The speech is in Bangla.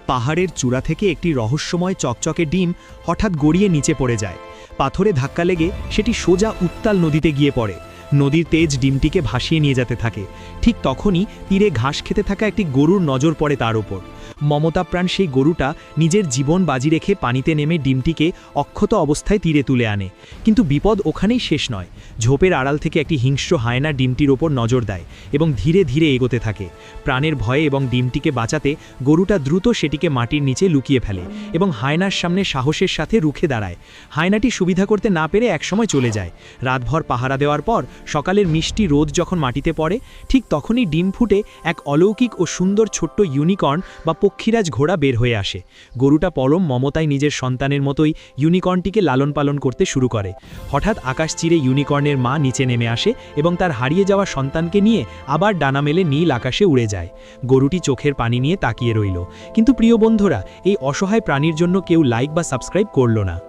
পাহাড়ের চূড়া থেকে একটি রহস্যময় চকচকে ডিম হঠাৎ গড়িয়ে নিচে পড়ে যায়। পাথরে ধাক্কা লেগে সেটি সোজা উত্তাল নদীতে গিয়ে পড়ে। নদীর তেজ ডিমটিকে ভাসিয়ে নিয়ে যেতে থাকে। ঠিক তখনই তীরে ঘাস খেতে থাকা একটি গরুর নজর পড়ে তার ওপর। মমতাপ্রাণ সেই গরুটা নিজের জীবন বাজি রেখে পানিতে নেমে ডিমটিকে অক্ষত অবস্থায় তীরে তুলে আনে। কিন্তু বিপদ ওখানেই শেষ নয়। ঝোপের আড়াল থেকে একটি হিংস্র হায়না ডিমটির ওপর নজর দেয় এবং ধীরে ধীরে এগোতে থাকে। প্রাণের ভয়ে এবং ডিমটিকে বাঁচাতে গরুটা দ্রুত সেটিকে মাটির নিচে লুকিয়ে ফেলে এবং হায়নার সামনে সাহসের সাথে রুখে দাঁড়ায়। হায়নাটি সুবিধা করতে না পেরে একসময় চলে যায়। রাতভর পাহারা দেওয়ার পর সকালের মিষ্টি রোদ যখন মাটিতে পড়ে, ঠিক তখনই ডিম ফুটে এক অলৌকিক ও সুন্দর ছোট্ট ইউনিকর্ন বা পক্ষীরাজ ঘোড়া বের হয়ে আসে। গরুটা পরম মমতায় নিজের সন্তানের মতোই ইউনিকর্নটিকে লালন পালন করতে শুরু করে। হঠাৎ আকাশ চিরে ইউনিকর্নের মা নিচে নেমে আসে এবং তার হারিয়ে যাওয়া সন্তানকে নিয়ে আবার ডানা মেলে নীল আকাশে উড়ে যায়। গরুটি চোখের পানি নিয়ে তাকিয়ে রইল। কিন্তু প্রিয় বন্ধুরা, এই অসহায় প্রাণীর জন্য কেউ লাইক বা সাবস্ক্রাইব করল না।